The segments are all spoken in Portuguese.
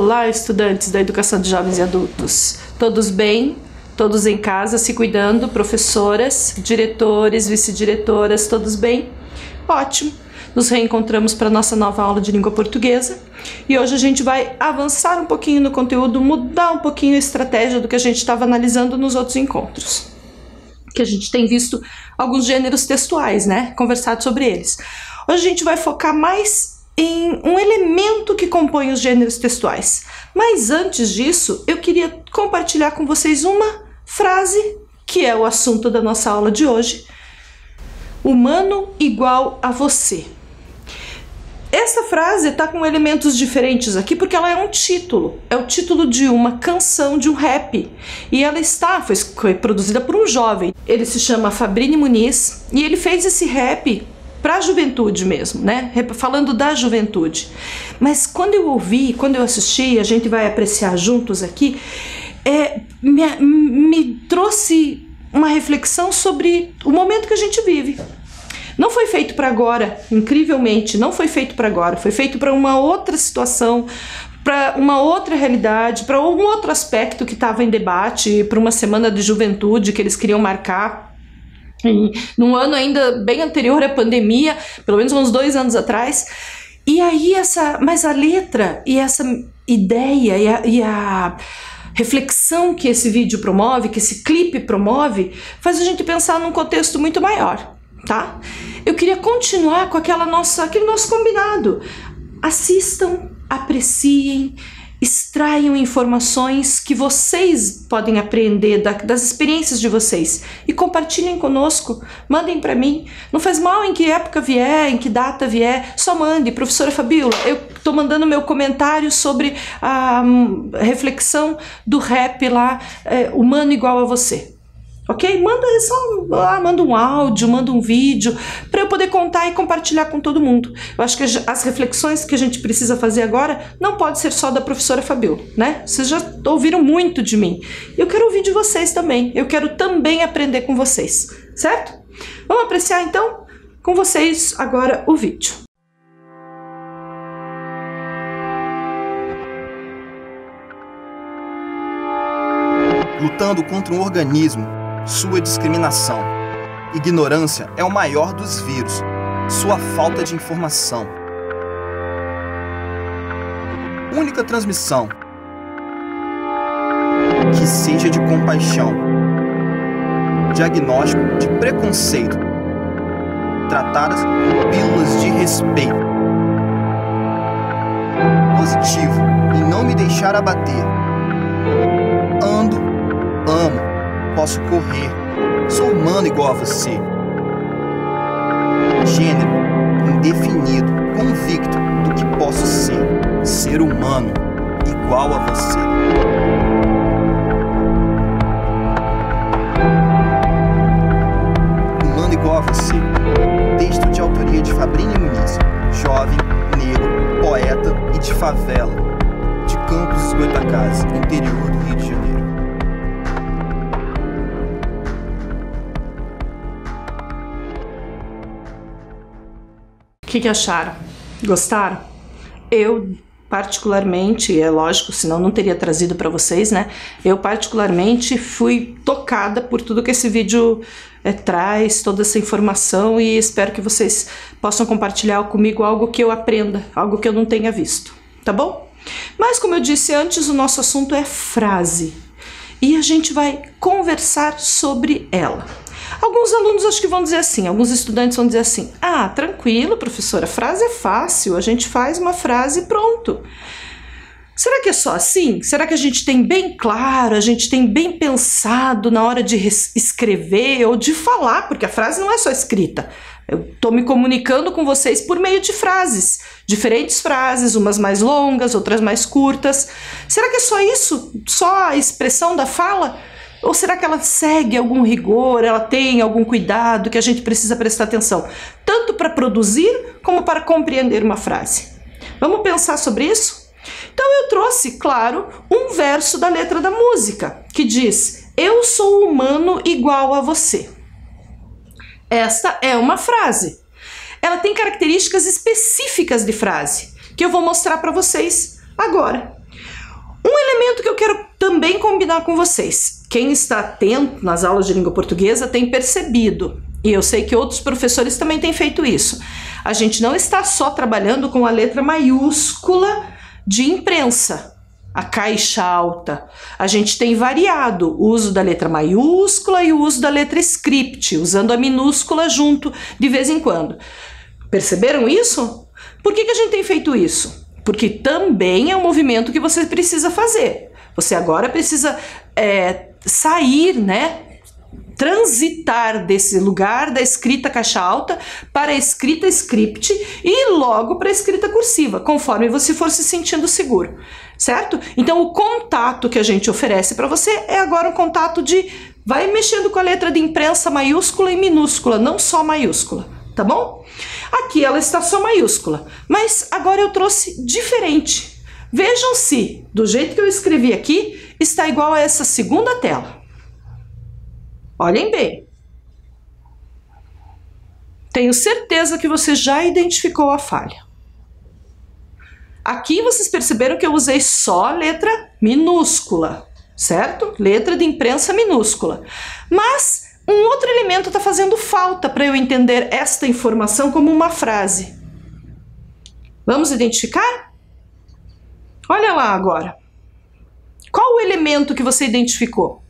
Olá, estudantes da Educação de Jovens e Adultos. Todos bem? Todos em casa, se cuidando? Professoras, diretores, vice-diretoras, todos bem? Ótimo! Nos reencontramos para a nossa nova aula de língua portuguesa e hoje a gente vai avançar um pouquinho no conteúdo, mudar um pouquinho a estratégia do que a gente estava analisando nos outros encontros. Que a gente tem visto alguns gêneros textuais, né? Conversado sobre eles. Hoje a gente vai focar mais em um elemento que compõe os gêneros textuais. Mas antes disso, eu queria compartilhar com vocês uma frase que é o assunto da nossa aula de hoje. Humano igual a você. Essa frase está com elementos diferentes aqui porque ela é um título. É o título de uma canção, de um rap. E ela foi produzida por um jovem. Ele se chama Fabrini Muniz e ele fez esse rap para a juventude mesmo, né? Falando da juventude. Mas quando eu ouvi, quando eu assisti, a gente vai apreciar juntos aqui, me trouxe uma reflexão sobre o momento que a gente vive. Não foi feito para agora, incrivelmente, não foi feito para agora, foi feito para uma outra situação, para uma outra realidade, para um outro aspecto que estava em debate, para uma semana de juventude que eles queriam marcar. Num ano ainda bem anterior à pandemia, pelo menos uns 2 anos atrás. E aí mas a letra e essa ideia e a reflexão que esse vídeo promove, que esse clipe promove, faz a gente pensar num contexto muito maior, tá? Eu queria continuar com aquele nosso combinado. Assistam, apreciem, extraiam informações que vocês podem aprender das experiências de vocês e compartilhem conosco, mandem para mim, não faz mal em que época vier, em que data vier, só mande. Professora Fabíola, eu tô mandando meu comentário sobre a reflexão do rap lá, Humano Igual a Você. Ok? Manda um áudio, manda um vídeo, para eu poder contar e compartilhar com todo mundo. Eu acho que as reflexões que a gente precisa fazer agora não pode ser só da professora Fabíola, né? Vocês já ouviram muito de mim. Eu quero ouvir de vocês também. Eu quero também aprender com vocês, certo? Vamos apreciar então com vocês agora o vídeo. Lutando contra um organismo, sua discriminação. Ignorância é o maior dos vírus, sua falta de informação. Única transmissão que seja de compaixão. Diagnóstico de preconceito, tratadas com pílulas de respeito. Positivo em não me deixar abater. Ando, amo. Posso correr, sou humano igual a você. Gênero indefinido, convicto do que posso ser humano igual a você. Humano igual a você. Texto de autoria de Fabrini Muniz, jovem, negro, poeta e de favela, de Campos dos Goytacazes, interior do Rio de Janeiro. O que acharam? Gostaram? Eu particularmente, é lógico, senão não teria trazido para vocês, né? Eu particularmente fui tocada por tudo que esse vídeo traz, toda essa informação, e espero que vocês possam compartilhar comigo algo que eu aprenda, algo que eu não tenha visto, tá bom? Mas como eu disse antes, o nosso assunto é frase e a gente vai conversar sobre ela. Alguns alunos acho que vão dizer assim, alguns estudantes vão dizer assim: ah, tranquilo, professora, frase é fácil, a gente faz uma frase e pronto. Será que é só assim? Será que a gente tem bem claro, a gente tem bem pensado na hora de escrever ou de falar? Porque a frase não é só escrita. Eu estou me comunicando com vocês por meio de frases, diferentes frases, umas mais longas, outras mais curtas. Será que é só isso? Só a expressão da fala? Ou será que ela segue algum rigor, ela tem algum cuidado que a gente precisa prestar atenção, tanto para produzir como para compreender uma frase? Vamos pensar sobre isso? Então eu trouxe, claro, um verso da letra da música, que diz: eu sou humano igual a você. Esta é uma frase. Ela tem características específicas de frase, que eu vou mostrar para vocês agora. também combinar com vocês. Quem está atento nas aulas de língua portuguesa tem percebido, e eu sei que outros professores também têm feito isso. A gente não está só trabalhando com a letra maiúscula de imprensa, a caixa alta. A gente tem variado o uso da letra maiúscula e o uso da letra script, usando a minúscula junto de vez em quando. Perceberam isso? Por que a gente tem feito isso? Porque também é um movimento que você precisa fazer. Você agora precisa sair, né? Transitar desse lugar da escrita caixa alta para a escrita script e logo para a escrita cursiva, conforme você for se sentindo seguro, certo? Então o contato que a gente oferece para você é agora um contato de vai mexendo com a letra de imprensa maiúscula e minúscula, não só maiúscula, tá bom? Aqui ela está só maiúscula, mas agora eu trouxe diferente. Vejam se, do jeito que eu escrevi aqui, está igual a essa segunda tela. Olhem bem. Tenho certeza que você já identificou a falha. Aqui vocês perceberam que eu usei só a letra minúscula, certo? Letra de imprensa minúscula. Mas um outro elemento está fazendo falta para eu entender esta informação como uma frase. Vamos identificar? Olha lá agora. Qual o elemento que você identificou?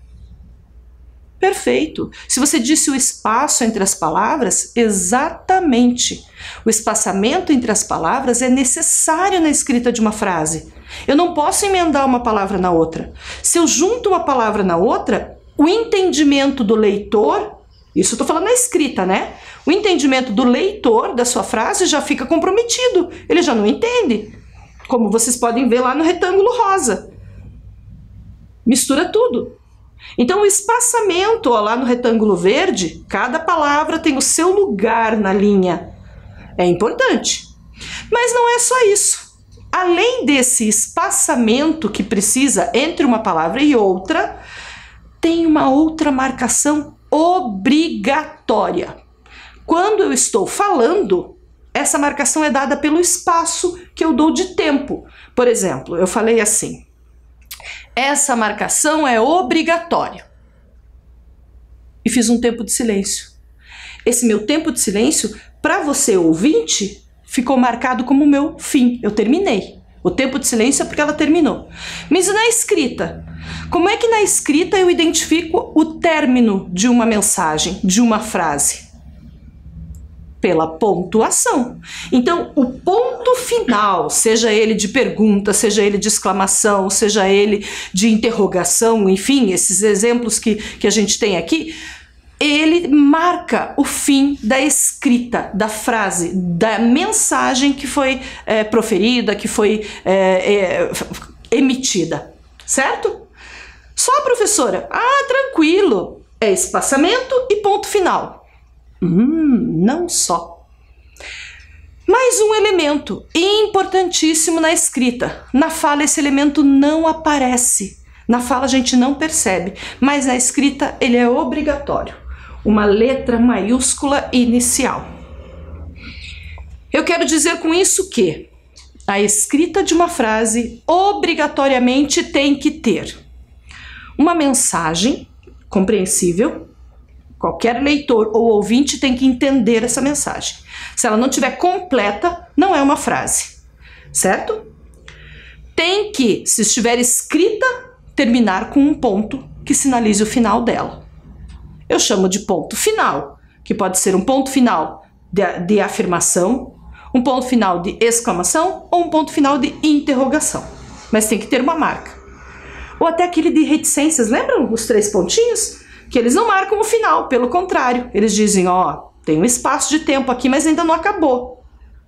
Perfeito. Se você disse o espaço entre as palavras, exatamente. O espaçamento entre as palavras é necessário na escrita de uma frase. Eu não posso emendar uma palavra na outra. Se eu junto uma palavra na outra, o entendimento do leitor, isso eu estou falando na escrita, né? O entendimento do leitor da sua frase já fica comprometido. Ele já não entende. Como vocês podem ver lá no retângulo rosa. Mistura tudo. Então o espaçamento, ó, lá no retângulo verde, cada palavra tem o seu lugar na linha. É importante. Mas não é só isso. Além desse espaçamento que precisa entre uma palavra e outra, tem uma outra marcação obrigatória. Quando eu estou falando, essa marcação é dada pelo espaço que eu dou de tempo. Por exemplo, eu falei assim: essa marcação é obrigatória. E fiz um tempo de silêncio. Esse meu tempo de silêncio, para você ouvinte, ficou marcado como meu fim. Eu terminei. O tempo de silêncio é porque ela terminou. Mas na escrita? Como é que na escrita eu identifico o término de uma mensagem, de uma frase? Pela pontuação. Então, o ponto final, seja ele de pergunta, seja ele de exclamação, seja ele de interrogação, enfim, esses exemplos que a gente tem aqui, ele marca o fim da escrita, da frase, da mensagem que foi proferida, que foi emitida, certo? Só, professora? Ah, tranquilo, é espaçamento e ponto final. Não só. Mais um elemento importantíssimo na escrita. Na fala esse elemento não aparece. Na fala a gente não percebe, mas na escrita ele é obrigatório. Uma letra maiúscula inicial. Eu quero dizer com isso que a escrita de uma frase obrigatoriamente tem que ter uma mensagem compreensível. Qualquer leitor ou ouvinte tem que entender essa mensagem. Se ela não estiver completa, não é uma frase, certo? Tem que, se estiver escrita, terminar com um ponto que sinalize o final dela. Eu chamo de ponto final, que pode ser um ponto final de afirmação, um ponto final de exclamação ou um ponto final de interrogação. Mas tem que ter uma marca. Ou até aquele de reticências, lembram os 3 pontinhos? Que eles não marcam o final, pelo contrário, eles dizem, ó, tem um espaço de tempo aqui, mas ainda não acabou,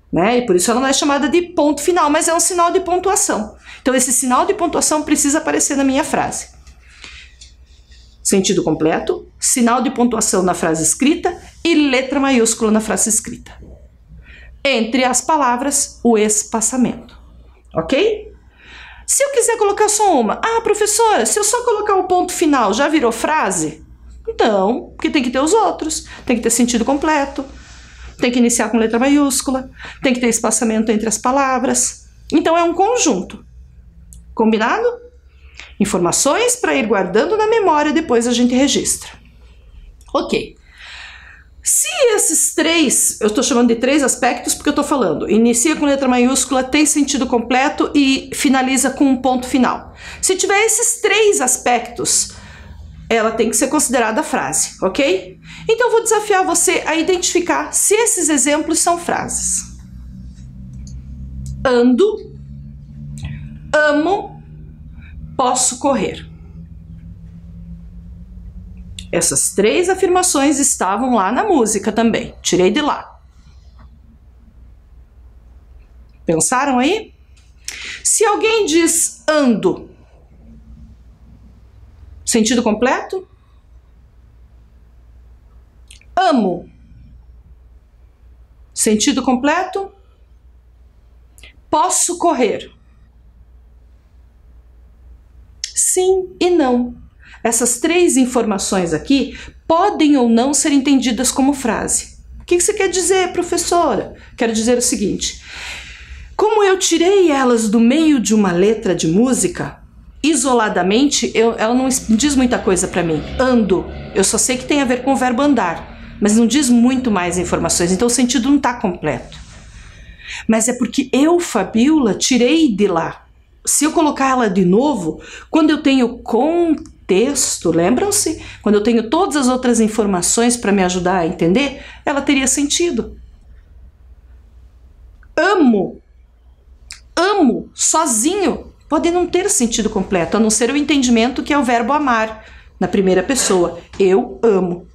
né? E por isso ela não é chamada de ponto final, mas é um sinal de pontuação. Então esse sinal de pontuação precisa aparecer na minha frase. Sentido completo, sinal de pontuação na frase escrita e letra maiúscula na frase escrita. Entre as palavras, o espaçamento, ok? Se eu quiser colocar só uma, ah, professora, se eu só colocar o ponto final, já virou frase? Não, porque tem que ter os outros, tem que ter sentido completo, tem que iniciar com letra maiúscula, tem que ter espaçamento entre as palavras. Então é um conjunto. Combinado? Informações para ir guardando na memória, depois a gente registra. Ok. Se esses três, eu estou chamando de três aspectos porque eu estou falando, inicia com letra maiúscula, tem sentido completo e finaliza com um ponto final. Se tiver esses três aspectos, ela tem que ser considerada frase, ok? Então eu vou desafiar você a identificar se esses exemplos são frases. Ando, amo, posso correr. Essas três afirmações estavam lá na música também. Tirei de lá. Pensaram aí? Se alguém diz ando, sentido completo? Amo, sentido completo? Posso correr? Sim e não. Essas três informações aqui podem ou não ser entendidas como frase. O que você quer dizer, professora? Quero dizer o seguinte: como eu tirei elas do meio de uma letra de música, isoladamente, ela não diz muita coisa para mim. Ando, eu só sei que tem a ver com o verbo andar, mas não diz muito mais informações, então o sentido não está completo. Mas é porque eu, Fabiola, tirei de lá. Se eu colocar ela de novo, quando eu tenho contexto, lembram-se? Quando eu tenho todas as outras informações para me ajudar a entender, ela teria sentido. Amo, sozinho, pode não ter sentido completo, a não ser o entendimento que é o verbo amar, na primeira pessoa. Eu amo.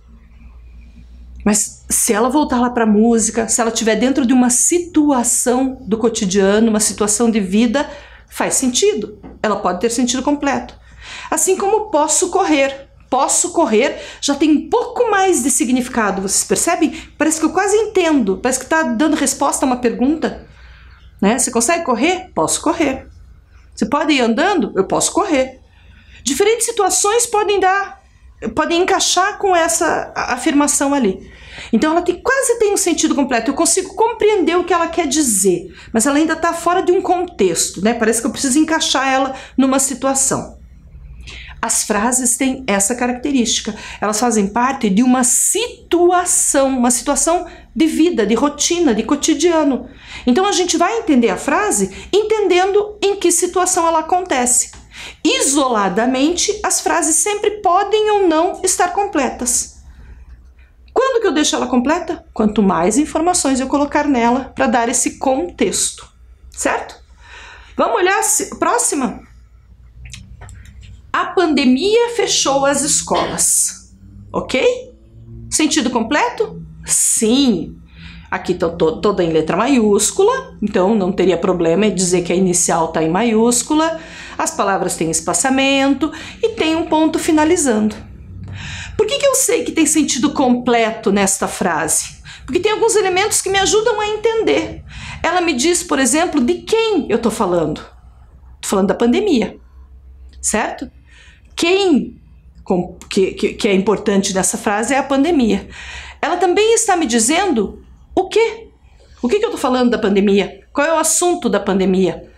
Mas se ela voltar lá para a música, se ela estiver dentro de uma situação do cotidiano, uma situação de vida, faz sentido. Ela pode ter sentido completo. Assim como posso correr. Posso correr já tem um pouco mais de significado. Vocês percebem? Parece que eu quase entendo. Parece que está dando resposta a uma pergunta. Né? Você consegue correr? Posso correr. Você pode ir andando? Eu posso correr. Diferentes situações podem encaixar com essa afirmação ali. Então ela quase tem um sentido completo. Eu consigo compreender o que ela quer dizer, mas ela ainda está fora de um contexto, né? Parece que eu preciso encaixar ela numa situação. As frases têm essa característica. Elas fazem parte de uma situação de vida, de rotina, de cotidiano. Então a gente vai entender a frase entendendo em que situação ela acontece. Isoladamente, as frases sempre podem ou não estar completas. Quando que eu deixo ela completa? Quanto mais informações eu colocar nela para dar esse contexto, certo? Vamos olhar a próxima. A pandemia fechou as escolas, ok? Sentido completo? Sim. Aqui está toda em letra maiúscula, então não teria problema em dizer que a inicial está em maiúscula. As palavras têm espaçamento e tem um ponto finalizando. Por que eu sei que tem sentido completo nesta frase? Porque tem alguns elementos que me ajudam a entender. Ela me diz, por exemplo, de quem eu estou falando. Estou falando da pandemia, certo? Quem que é importante nessa frase é a pandemia. Ela também está me dizendo o quê? O que eu estou falando da pandemia? Qual é o assunto da pandemia?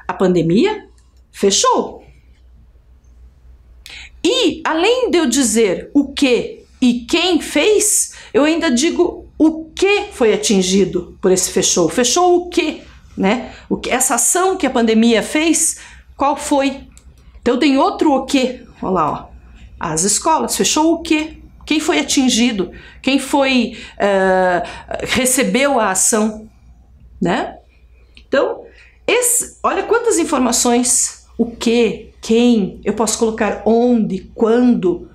A pandemia fechou. E, além de eu dizer o que e quem fez, eu ainda digo o que foi atingido por esse fechou. Fechou o que, né? Essa ação que a pandemia fez, qual foi? Então tem outro o que. Olha lá, ó. As escolas. Fechou o que? Quem foi atingido? Quem foi recebeu a ação, né? Então, olha quantas informações. O que, quem, eu posso colocar onde, quando.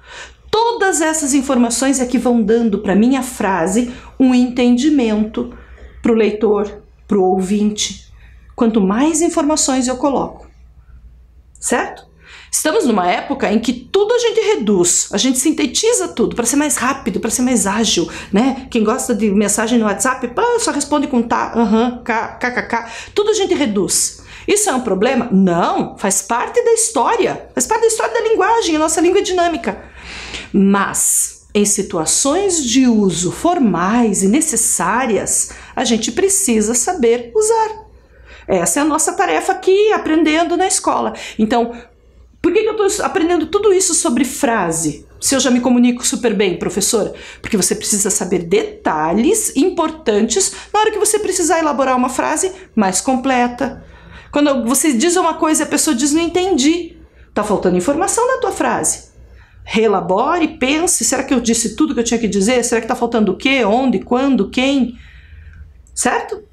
Todas essas informações é que vão dando para minha frase um entendimento para o leitor, para o ouvinte. Quanto mais informações eu coloco, certo? Estamos numa época em que tudo a gente reduz, a gente sintetiza tudo para ser mais rápido, para ser mais ágil, né? Quem gosta de mensagem no WhatsApp, só responde com tá, kkk, tudo a gente reduz. Isso é um problema? Não, faz parte da história, da linguagem, a nossa língua é dinâmica. Mas, em situações de uso formais e necessárias, a gente precisa saber usar. Essa é a nossa tarefa aqui, aprendendo na escola. Então, que eu estou aprendendo tudo isso sobre frase? Se eu já me comunico super bem, professora? Porque você precisa saber detalhes importantes na hora que você precisar elaborar uma frase mais completa. Quando você diz uma coisa e a pessoa diz não entendi, tá faltando informação na tua frase. Reelabore, pense, será que eu disse tudo que eu tinha que dizer? Será que tá faltando o quê? Onde? Quando? Quem? Certo?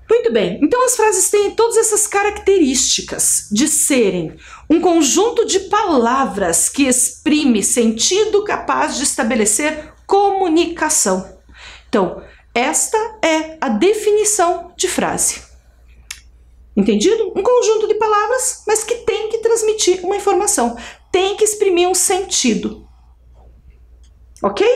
Muito bem, então as frases têm todas essas características de serem um conjunto de palavras que exprime sentido capaz de estabelecer comunicação. Então, esta é a definição de frase. Entendido? Um conjunto de palavras, mas que tem que transmitir uma informação, tem que exprimir um sentido. Ok?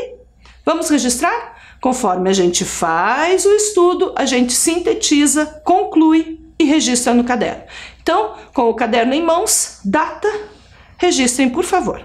Vamos registrar? Conforme a gente faz o estudo, a gente sintetiza, conclui e registra no caderno. Então, com o caderno em mãos, data, registrem, por favor.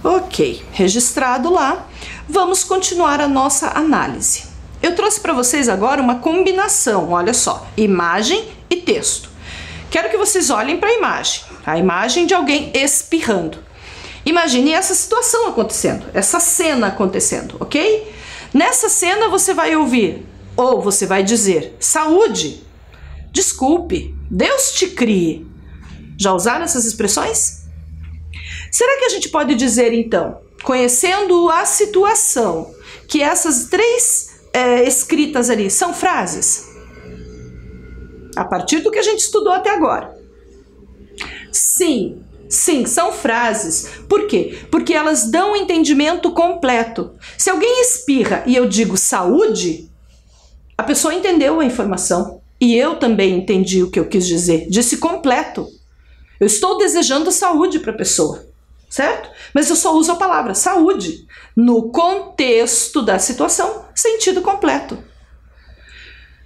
Ok, registrado lá, vamos continuar a nossa análise. Eu trouxe para vocês agora uma combinação, olha só, imagem e texto. Quero que vocês olhem para a imagem de alguém espirrando. Imagine essa situação acontecendo, essa cena acontecendo, ok? Nessa cena você vai ouvir, ou você vai dizer, saúde, desculpe, Deus te crie. Já usaram essas expressões? Será que a gente pode dizer, então, conhecendo a situação, que essas três escritas ali são frases? A partir do que a gente estudou até agora. Sim, são frases. Por quê? Porque elas dão um entendimento completo. Se alguém espirra e eu digo saúde, a pessoa entendeu a informação. E eu também entendi o que eu quis dizer. Disse completo. Eu estou desejando saúde para a pessoa. certo? Mas eu só uso a palavra saúde no contexto da situação, sentido completo.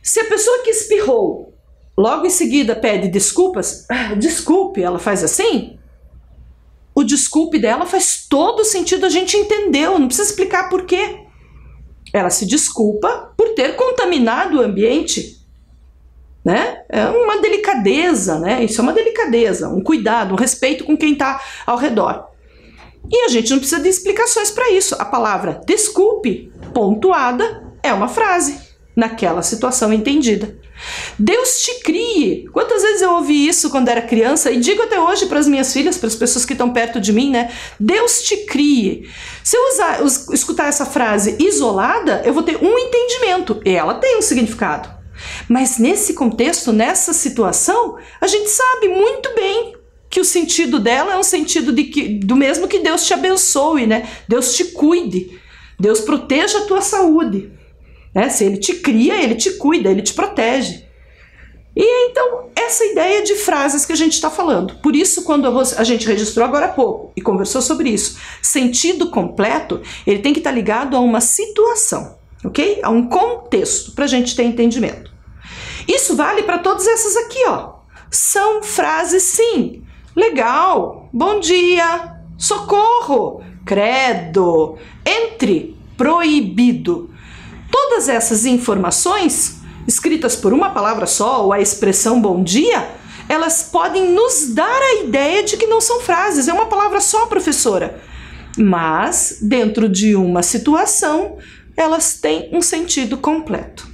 Se a pessoa que espirrou logo em seguida pede desculpas, desculpe, ela faz assim, o desculpe dela faz todo sentido, a gente entendeu, não precisa explicar por quê. Ela se desculpa por ter contaminado o ambiente, né? É uma delicadeza, né? Isso é uma delicadeza, um cuidado, um respeito com quem está ao redor. E a gente não precisa de explicações para isso. A palavra desculpe, pontuada, é uma frase naquela situação entendida. Deus te crie. Quantas vezes eu ouvi isso quando era criança e digo até hoje para as minhas filhas, para as pessoas que estão perto de mim, né? Deus te crie. Se eu escutar essa frase isolada, eu vou ter um entendimento e ela tem um significado. Mas nesse contexto, nessa situação, a gente sabe muito bem que o sentido dela é um sentido do mesmo que Deus te abençoe, né? Deus te cuide, Deus proteja a tua saúde. Né? Se Ele te cria, Ele te cuida, Ele te protege. E então, essa ideia de frases que a gente está falando. Por isso, quando a gente registrou agora há pouco e conversou sobre isso, sentido completo, ele tem que estar ligado a uma situação, ok? A um contexto, para a gente ter entendimento. Isso vale para todas essas aqui, ó. São frases, sim. Legal, bom dia, socorro, credo, entre, proibido. Todas essas informações, escritas por uma palavra só, ou a expressão bom dia, elas podem nos dar a ideia de que não são frases, é uma palavra só, professora. Mas, dentro de uma situação, elas têm um sentido completo.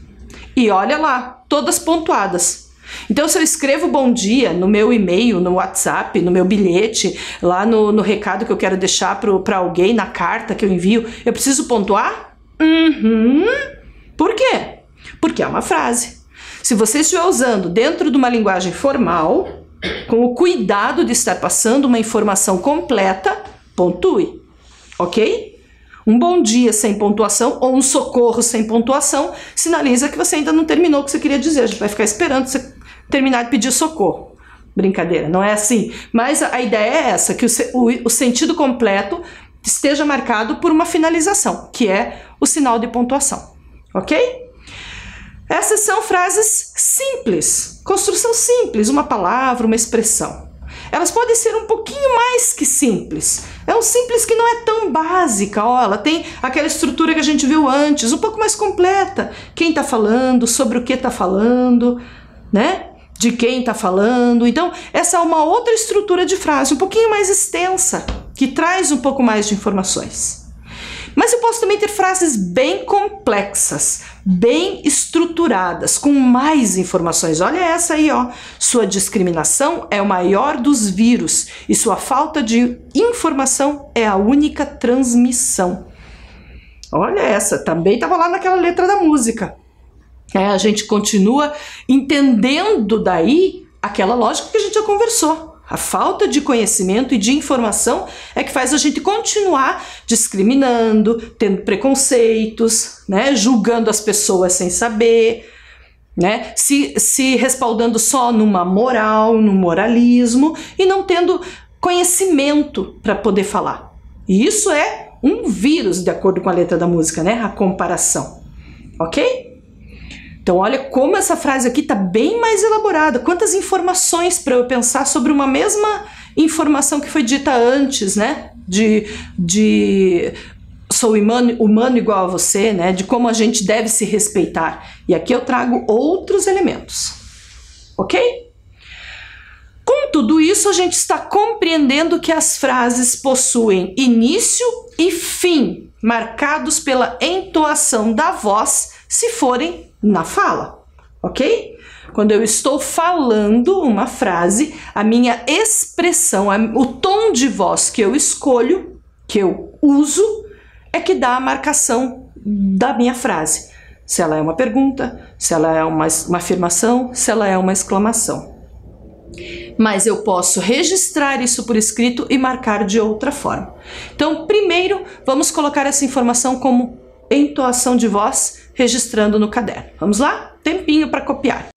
E olha lá, todas pontuadas. Então, se eu escrevo bom dia no meu e-mail, no WhatsApp, no meu bilhete, lá no recado que eu quero deixar para alguém, na carta que eu envio, eu preciso pontuar? Por quê? Porque é uma frase. Se você estiver usando dentro de uma linguagem formal, com o cuidado de estar passando uma informação completa, pontue, ok? Um bom dia sem pontuação ou um socorro sem pontuação sinaliza que você ainda não terminou o que você queria dizer. A gente vai ficar esperando você terminar de pedir socorro. Brincadeira, não é assim. Mas a ideia é essa, que o sentido completo esteja marcado por uma finalização, que é o sinal de pontuação. Ok? Essas são frases simples, construção simples, uma palavra, uma expressão. Elas podem ser um pouquinho mais que simples. É um simples que não é tão básica, ó, ela tem aquela estrutura que a gente viu antes, um pouco mais completa. Quem está falando, sobre o que está falando, né? De quem está falando. Então, essa é uma outra estrutura de frase, um pouquinho mais extensa, que traz um pouco mais de informações. Mas eu posso também ter frases bem complexas, bem estruturadas, com mais informações. Olha essa aí, ó. Sua discriminação é o maior dos vírus e sua falta de informação é a única transmissão. Olha essa, também estava lá naquela letra da música. A gente continua entendendo daí aquela lógica que a gente já conversou. A falta de conhecimento e de informação é que faz a gente continuar discriminando, tendo preconceitos, né, julgando as pessoas sem saber, né, se respaldando só numa moral, num moralismo e não tendo conhecimento para poder falar. E isso é um vírus, de acordo com a letra da música, né, a comparação. Ok? Então, olha como essa frase aqui está bem mais elaborada. Quantas informações para eu pensar sobre uma mesma informação que foi dita antes, né? Sou humano igual a você, né? De como a gente deve se respeitar. E aqui eu trago outros elementos. Ok? Com tudo isso, a gente está compreendendo que as frases possuem início e fim, marcados pela entoação da voz, se forem na fala, ok? Quando eu estou falando uma frase, a minha expressão, o tom de voz que eu escolho, que eu uso, é que dá a marcação da minha frase. Se ela é uma pergunta, se ela é uma afirmação, se ela é uma exclamação. Mas eu posso registrar isso por escrito e marcar de outra forma. Então, primeiro, vamos colocar essa informação como entoação de voz, registrando no caderno. Vamos lá? Tempinho para copiar.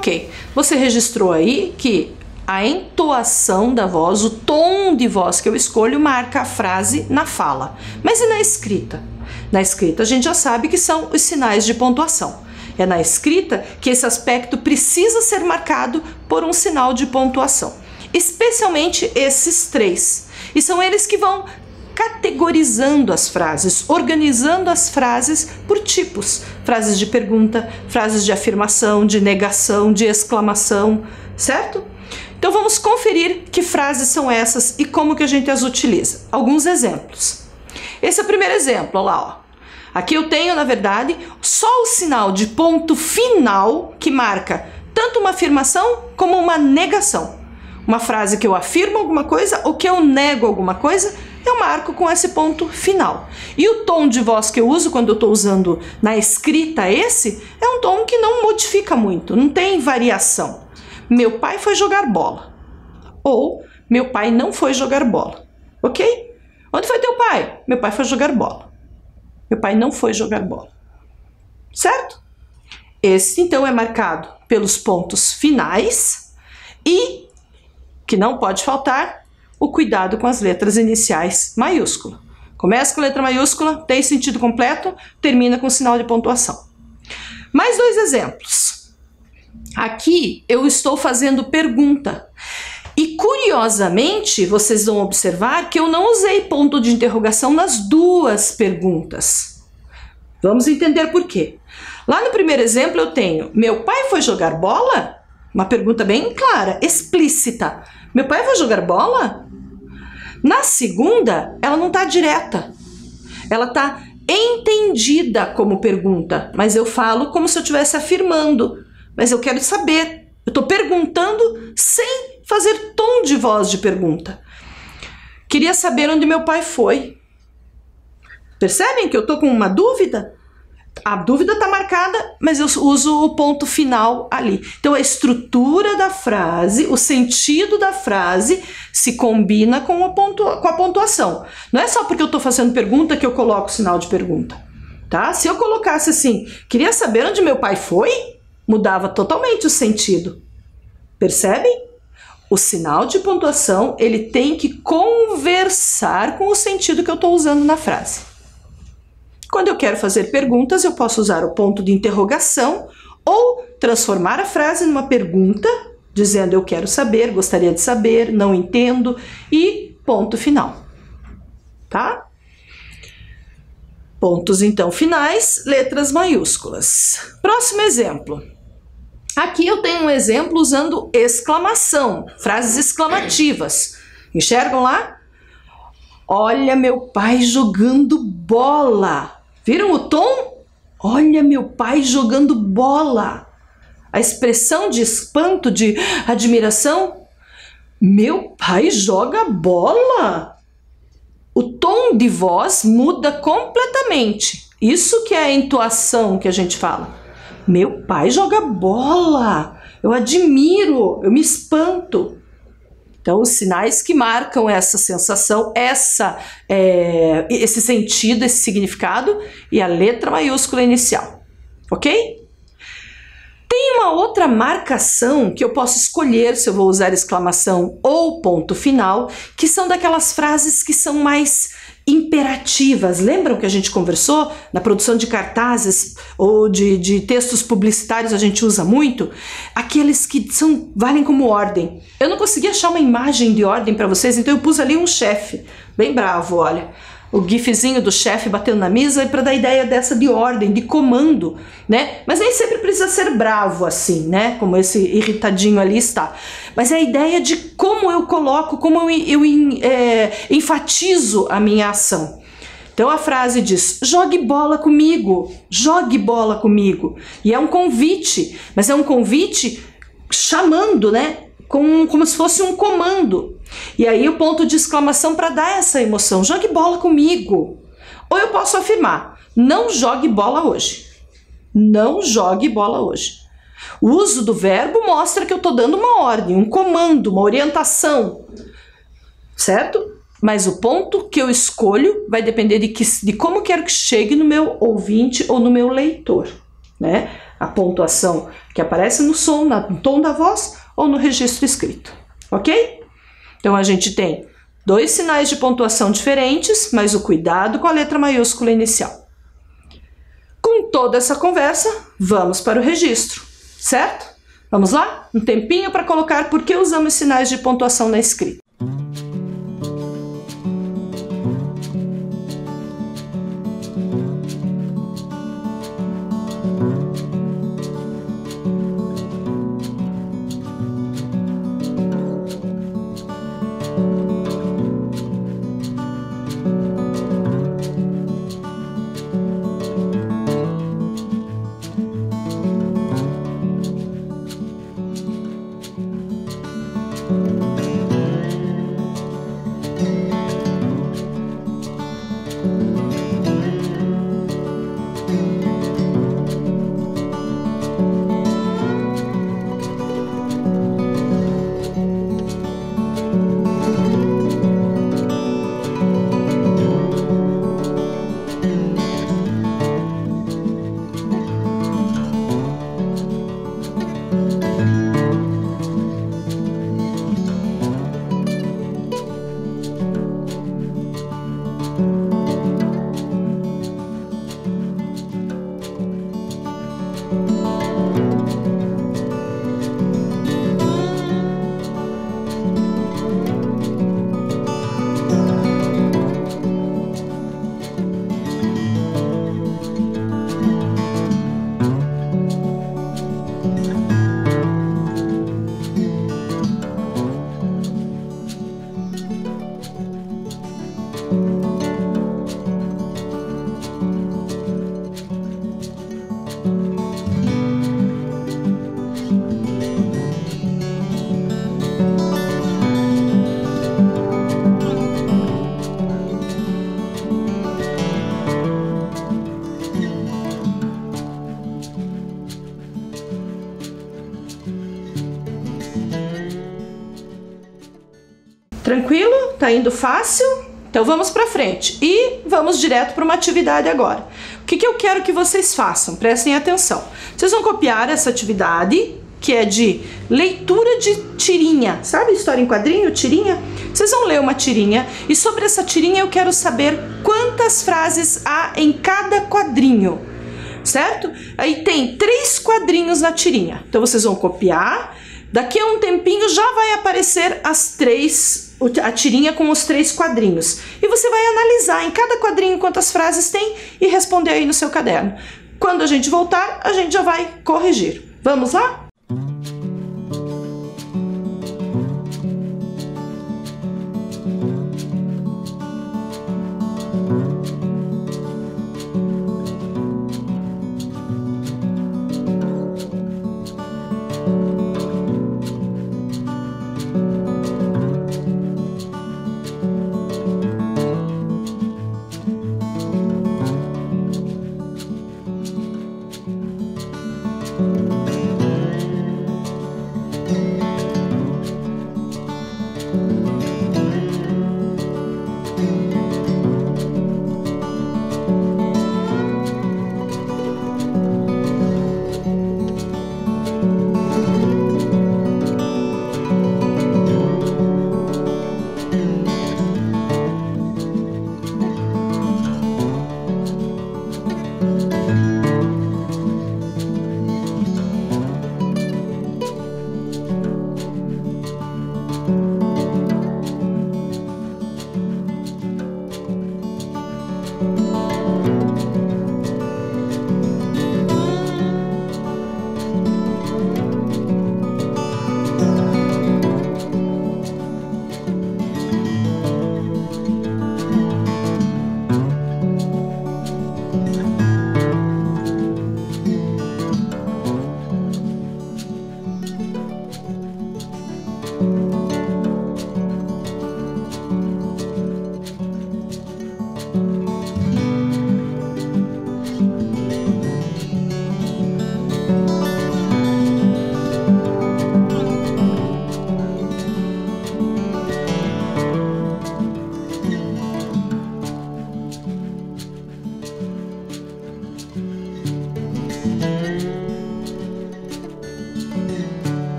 Ok, você registrou aí que a entoação da voz, o tom de voz que eu escolho marca a frase na fala. Mas e na escrita? Na escrita a gente já sabe que são os sinais de pontuação. É na escrita que esse aspecto precisa ser marcado por um sinal de pontuação. Especialmente esses três. E são eles que vão categorizando as frases, organizando as frases por tipos. Frases de pergunta, frases de afirmação, de negação, de exclamação, certo? Então vamos conferir que frases são essas e como que a gente as utiliza. Alguns exemplos. Esse é o primeiro exemplo, olha lá, ó. Aqui eu tenho, na verdade, só o sinal de ponto final que marca tanto uma afirmação como uma negação. Uma frase que eu afirmo alguma coisa ou que eu nego alguma coisa, eu marco com esse ponto final. E o tom de voz que eu uso quando eu estou usando na escrita esse, é um tom que não modifica muito, não tem variação. Meu pai foi jogar bola. Ou meu pai não foi jogar bola. Ok? Onde foi teu pai? Meu pai foi jogar bola. Meu pai não foi jogar bola. Certo? Esse então é marcado pelos pontos finais e, que não pode faltar, o cuidado com as letras iniciais maiúscula. Começa com letra maiúscula, tem sentido completo, termina com sinal de pontuação. Mais dois exemplos. Aqui eu estou fazendo pergunta. E curiosamente, vocês vão observar que eu não usei ponto de interrogação nas duas perguntas. Vamos entender por quê. Lá no primeiro exemplo eu tenho, meu pai foi jogar bola? Uma pergunta bem clara, explícita. Meu pai vai jogar bola? Na segunda, ela não está direta. Ela está entendida como pergunta, mas eu falo como se eu estivesse afirmando. Mas eu quero saber. Eu estou perguntando sem fazer tom de voz de pergunta. Queria saber onde meu pai foi. Percebem que eu estou com uma dúvida? A dúvida está marcada, mas eu uso o ponto final ali. Então a estrutura da frase, o sentido da frase se combina com a pontuação. Não é só porque eu estou fazendo pergunta que eu coloco o sinal de pergunta. Tá? Se eu colocasse assim, queria saber onde meu pai foi, mudava totalmente o sentido. Percebem? O sinal de pontuação, ele tem que conversar com o sentido que eu estou usando na frase. Quando eu quero fazer perguntas, eu posso usar o ponto de interrogação ou transformar a frase numa pergunta, dizendo eu quero saber, gostaria de saber, não entendo e ponto final. Tá? Pontos então finais, letras maiúsculas. Próximo exemplo. Aqui eu tenho um exemplo usando exclamação, frases exclamativas. Enxergam lá? Olha meu pai jogando bola. Viram o tom? Olha meu pai jogando bola. A expressão de espanto, de admiração. Meu pai joga bola. O tom de voz muda completamente. Isso que é a entoação que a gente fala. Meu pai joga bola, eu admiro, eu me espanto. Então, os sinais que marcam essa sensação, esse sentido, esse significado, e a letra maiúscula inicial, ok? Tem uma outra marcação que eu posso escolher se eu vou usar exclamação ou ponto final, que são daquelas frases que são mais imperativas. Lembram que a gente conversou? Na produção de cartazes ou de textos publicitários a gente usa muito? Aqueles que valem como ordem. Eu não consegui achar uma imagem de ordem para vocês, então eu pus ali um chefe, bem bravo, olha. O gifzinho do chefe batendo na mesa para dar ideia dessa de ordem, de comando, né? Mas nem sempre precisa ser bravo assim, né? Como esse irritadinho ali está. Mas é a ideia de como eu coloco, como eu enfatizo a minha ação. Então a frase diz: jogue bola comigo, jogue bola comigo. E é um convite, mas é um convite chamando, né? Como se fosse um comando. E aí o ponto de exclamação para dar essa emoção: jogue bola comigo. Ou eu posso afirmar: não jogue bola hoje. Não jogue bola hoje. O uso do verbo mostra que eu estou dando uma ordem, um comando, uma orientação, certo? Mas o ponto que eu escolho vai depender de como quero que chegue no meu ouvinte ou no meu leitor, né? A pontuação que aparece no som, no tom da voz ou no registro escrito, ok? Então a gente tem 2 sinais de pontuação diferentes, mas o cuidado com a letra maiúscula inicial. Com toda essa conversa, vamos para o registro, certo? Vamos lá? Um tempinho para colocar por que usamos sinais de pontuação na escrita. Tranquilo? Tá indo fácil? Então vamos para frente e vamos direto para uma atividade agora. O que eu quero que vocês façam? Prestem atenção. Vocês vão copiar essa atividade, que é de leitura de tirinha. Sabe história em quadrinho, tirinha? Vocês vão ler uma tirinha e sobre essa tirinha eu quero saber quantas frases há em cada quadrinho, certo? Aí tem 3 quadrinhos na tirinha. Então vocês vão copiar. Daqui a um tempinho já vai aparecer a tirinha com os 3 quadrinhos. E você vai analisar em cada quadrinho quantas frases tem e responder aí no seu caderno. Quando a gente voltar, a gente já vai corrigir. Vamos lá?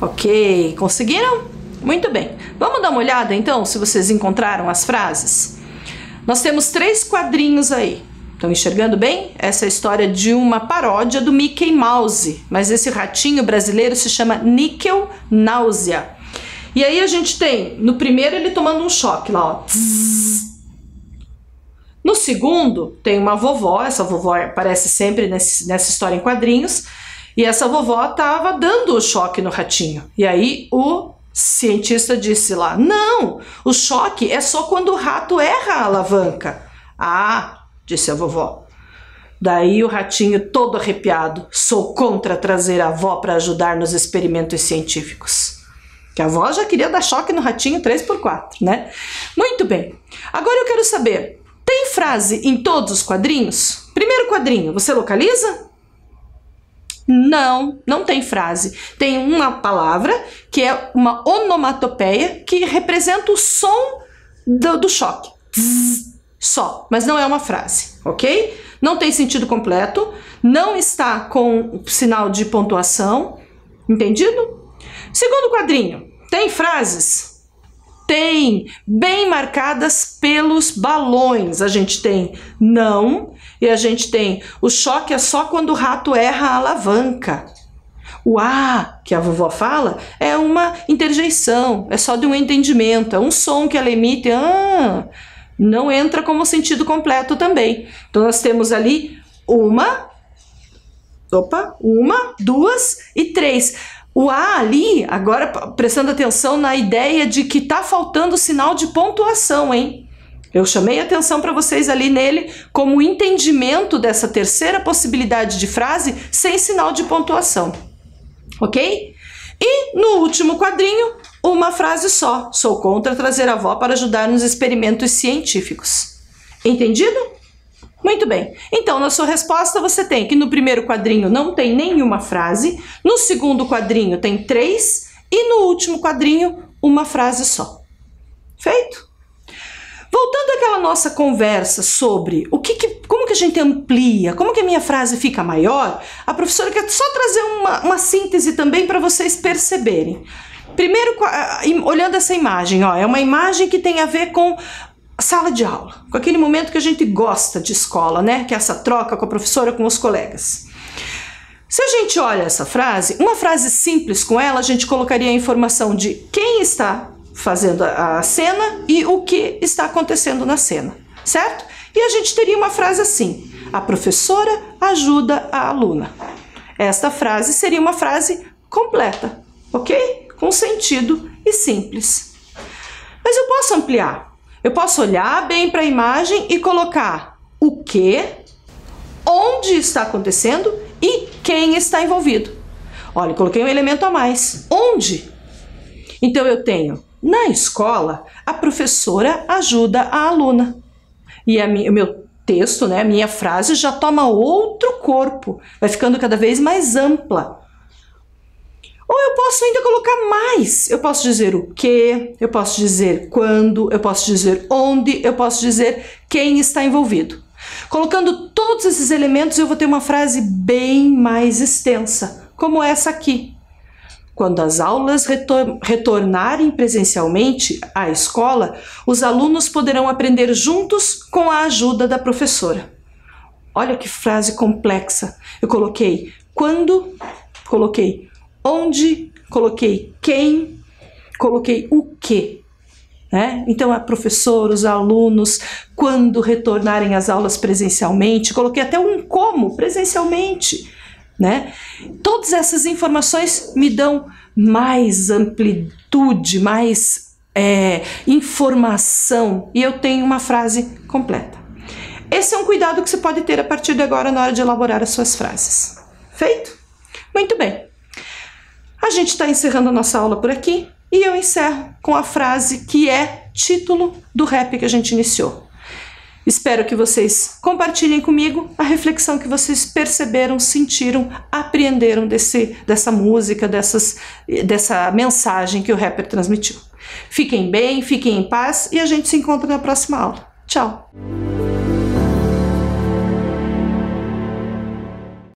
Ok, conseguiram? Muito bem. Vamos dar uma olhada então, se vocês encontraram as frases? Nós temos 3 quadrinhos aí. Estão enxergando bem? Essa é a história de uma paródia do Mickey Mouse, mas esse ratinho brasileiro se chama Níquel Náusea. E aí a gente tem, no primeiro ele tomando um choque lá, ó. No segundo tem uma vovó, essa vovó aparece sempre nessa história em quadrinhos, E essa vovó estava dando o choque no ratinho. E aí o cientista disse lá, não, o choque é só quando o rato erra a alavanca. Ah, disse a vovó. Daí o ratinho todo arrepiado, sou contra trazer a avó para ajudar nos experimentos científicos. Que a avó já queria dar choque no ratinho 3x4, né? Muito bem, agora eu quero saber, tem frase em todos os quadrinhos? Primeiro quadrinho, você localiza? Não, não tem frase. Tem uma palavra que é uma onomatopeia que representa o som do choque. Zzz, só, mas não é uma frase, ok? Não tem sentido completo, não está com sinal de pontuação, entendido? Segundo quadrinho, tem frases? Tem, bem marcadas pelos balões. A gente tem não e a gente tem o choque é só quando o rato erra a alavanca. O A, que a vovó fala, é uma interjeição, é só de um entendimento, é um som que ela emite, não entra como sentido completo também. Então nós temos ali uma, duas e três. O A ali, agora prestando atenção na ideia de que tá faltando sinal de pontuação, hein? Eu chamei atenção para vocês ali nele como entendimento dessa terceira possibilidade de frase sem sinal de pontuação, ok? E no último quadrinho, uma frase só. Sou contra trazer a avó para ajudar nos experimentos científicos. Entendido? Muito bem. Então, na sua resposta, você tem que no primeiro quadrinho não tem nenhuma frase, no segundo quadrinho tem 3 e no último quadrinho uma frase só. Feito? Voltando àquela nossa conversa sobre como que a gente amplia, como que a minha frase fica maior, a professora quer só trazer uma síntese também para vocês perceberem. Primeiro, olhando essa imagem, ó, é uma imagem que tem a ver com sala de aula, com aquele momento que a gente gosta de escola, né? Que é essa troca com a professora, com os colegas. Se a gente olha essa frase, uma frase simples com ela, a gente colocaria a informação de quem está fazendo a cena e o que está acontecendo na cena, certo? E a gente teria uma frase assim, a professora ajuda a aluna. Esta frase seria uma frase completa, ok? Com sentido e simples. Mas eu posso ampliar. Eu posso olhar bem para a imagem e colocar o que, onde está acontecendo e quem está envolvido. Olha, coloquei um elemento a mais. Onde? Então eu tenho, na escola, a professora ajuda a aluna. E o meu texto, né, a minha frase já toma outro corpo, vai ficando cada vez mais ampla. Ou eu posso ainda colocar mais, eu posso dizer o que, eu posso dizer quando, eu posso dizer onde, eu posso dizer quem está envolvido. Colocando todos esses elementos eu vou ter uma frase bem mais extensa, como essa aqui. Quando as aulas retornarem presencialmente à escola, os alunos poderão aprender juntos com a ajuda da professora. Olha que frase complexa. Eu coloquei quando, coloquei onde, coloquei quem, coloquei o que, né? Então a professora, os alunos, quando retornarem às aulas presencialmente, coloquei até um como presencialmente, né? Todas essas informações me dão mais amplitude, mais informação e eu tenho uma frase completa. Esse é um cuidado que você pode ter a partir de agora na hora de elaborar as suas frases. Feito? Muito bem. A gente está encerrando a nossa aula por aqui e eu encerro com a frase que é título do rap que a gente iniciou. Espero que vocês compartilhem comigo a reflexão que vocês perceberam, sentiram, apreenderam dessa música, dessa mensagem que o rapper transmitiu. Fiquem bem, fiquem em paz e a gente se encontra na próxima aula. Tchau!